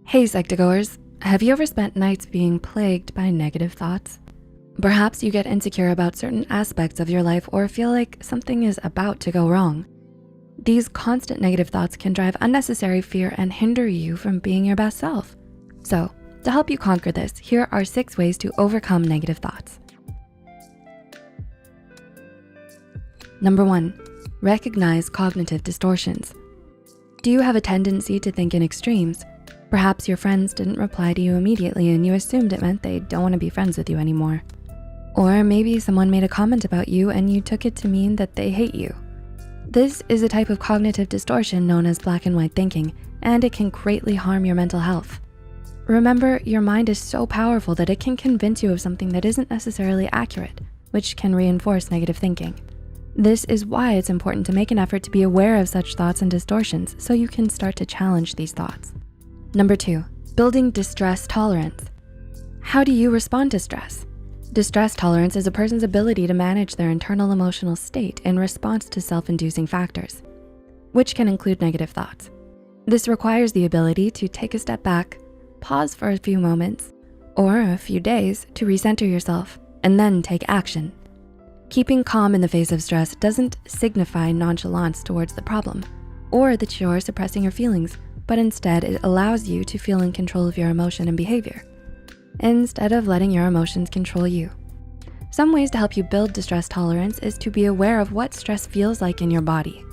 Hey Psych2Goers, have you ever spent nights being plagued by negative thoughts? Perhaps you get insecure about certain aspects of your life or feel like something is about to go wrong. These constant negative thoughts can drive unnecessary fear and hinder you from being your best self. So, to help you conquer this, here are 6 ways to overcome negative thoughts. Number 1, recognize cognitive distortions. Do you have a tendency to think in extremes? Perhaps your friends didn't reply to you immediately and you assumed it meant they don't wanna be friends with you anymore. Or maybe someone made a comment about you and you took it to mean that they hate you. This is a type of cognitive distortion known as black and white thinking, and it can greatly harm your mental health. Remember, your mind is so powerful that it can convince you of something that isn't necessarily accurate, which can reinforce negative thinking. This is why it's important to make an effort to be aware of such thoughts and distortions so you can start to challenge these thoughts. Number 2, building distress tolerance. How do you respond to stress? Distress tolerance is a person's ability to manage their internal emotional state in response to self-inducing factors, which can include negative thoughts. This requires the ability to take a step back, pause for a few moments, or a few days to recenter yourself, and then take action. Keeping calm in the face of stress doesn't signify nonchalance towards the problem, or that you're suppressing your feelings, but instead it allows you to feel in control of your emotion and behavior, instead of letting your emotions control you. Some ways to help you build distress tolerance is to be aware of what stress feels like in your body.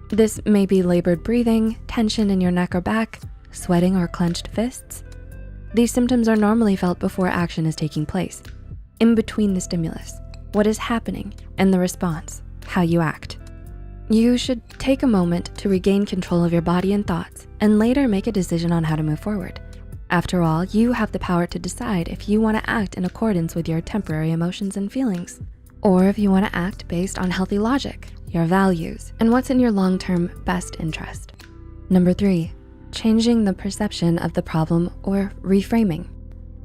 This may be labored breathing, tension in your neck or back, sweating or clenched fists. These symptoms are normally felt before action is taking place, in between the stimulus, what is happening, and the response, how you act. You should take a moment to regain control of your body and thoughts and later make a decision on how to move forward. After all, you have the power to decide if you wanna act in accordance with your temporary emotions and feelings, or if you wanna act based on healthy logic, your values, and what's in your long-term best interest. Number 3, changing the perception of the problem or reframing.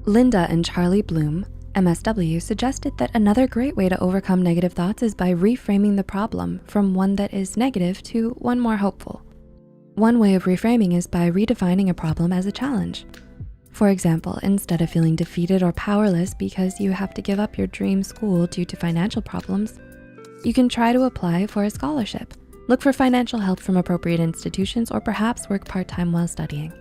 Linda and Charlie Bloom, MSW, suggested that another great way to overcome negative thoughts is by reframing the problem from one that is negative to one more hopeful. One way of reframing is by redefining a problem as a challenge. For example, instead of feeling defeated or powerless because you have to give up your dream school due to financial problems, you can try to apply for a scholarship, look for financial help from appropriate institutions, or perhaps work part-time while studying.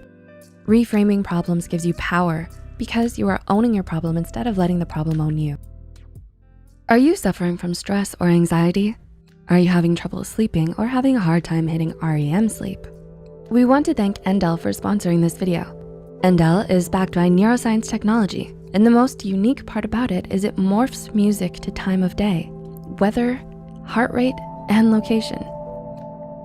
Reframing problems gives you power because you are owning your problem instead of letting the problem own you. Are you suffering from stress or anxiety? Are you having trouble sleeping or having a hard time hitting REM sleep? We want to thank Endel for sponsoring this video. Endel is backed by neuroscience technology, and the most unique part about it is it morphs music to time of day, weather, heart rate, and location.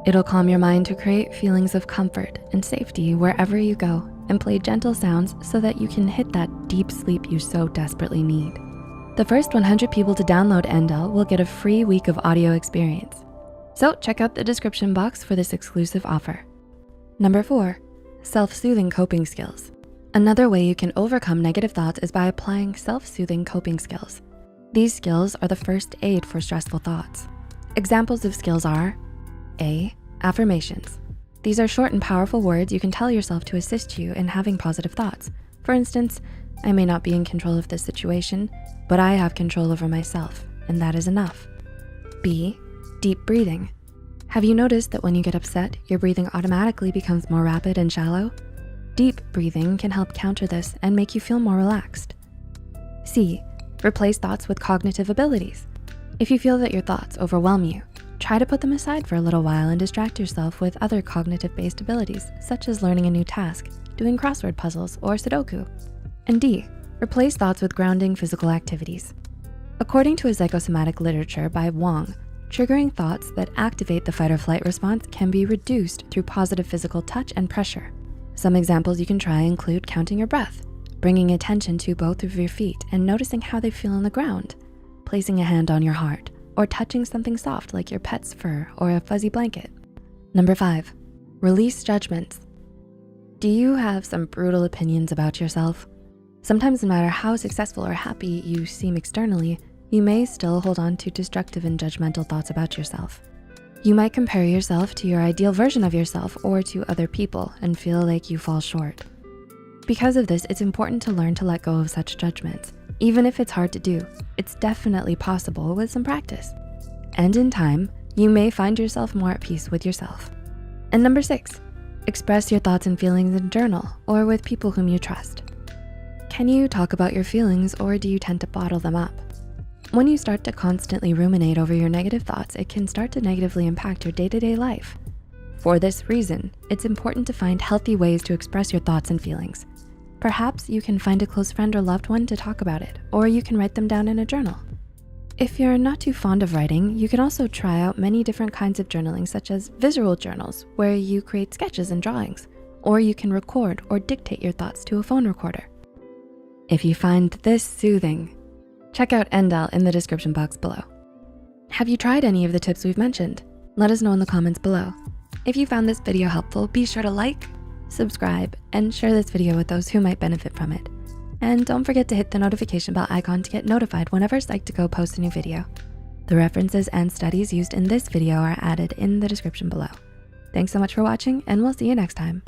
It'll calm your mind to create feelings of comfort and safety wherever you go, and play gentle sounds so that you can hit that deep sleep you so desperately need. The first 100 people to download Endel will get a free week of audio experience. So check out the description box for this exclusive offer. Number 4, self-soothing coping skills. Another way you can overcome negative thoughts is by applying self-soothing coping skills. These skills are the first aid for stressful thoughts. Examples of skills are A, affirmations. These are short and powerful words you can tell yourself to assist you in having positive thoughts. For instance, I may not be in control of this situation, but I have control over myself, and that is enough. B, deep breathing. Have you noticed that when you get upset, your breathing automatically becomes more rapid and shallow? Deep breathing can help counter this and make you feel more relaxed. C, replace thoughts with cognitive abilities. If you feel that your thoughts overwhelm you, try to put them aside for a little while and distract yourself with other cognitive-based abilities, such as learning a new task, doing crossword puzzles, or Sudoku. And D, replace thoughts with grounding physical activities. According to a psychosomatic literature by Wong, triggering thoughts that activate the fight or flight response can be reduced through positive physical touch and pressure. Some examples you can try include counting your breath, bringing attention to both of your feet and noticing how they feel on the ground, placing a hand on your heart, or touching something soft like your pet's fur or a fuzzy blanket. Number 5, release judgments. Do you have some brutal opinions about yourself? Sometimes no matter how successful or happy you seem externally, you may still hold on to destructive and judgmental thoughts about yourself. You might compare yourself to your ideal version of yourself or to other people and feel like you fall short. Because of this, it's important to learn to let go of such judgments. Even if it's hard to do, it's definitely possible with some practice. And in time, you may find yourself more at peace with yourself. And number 6, express your thoughts and feelings in a journal or with people whom you trust. Can you talk about your feelings, or do you tend to bottle them up? When you start to constantly ruminate over your negative thoughts, it can start to negatively impact your day-to-day life. For this reason, it's important to find healthy ways to express your thoughts and feelings. Perhaps you can find a close friend or loved one to talk about it, or you can write them down in a journal. If you're not too fond of writing, you can also try out many different kinds of journaling, such as visual journals, where you create sketches and drawings, or you can record or dictate your thoughts to a phone recorder. If you find this soothing, check out Endel in the description box below. Have you tried any of the tips we've mentioned? Let us know in the comments below. If you found this video helpful, be sure to like, subscribe, and share this video with those who might benefit from it. And don't forget to hit the notification bell icon to get notified whenever Psych2Go posts a new video. The references and studies used in this video are added in the description below. Thanks so much for watching, and we'll see you next time.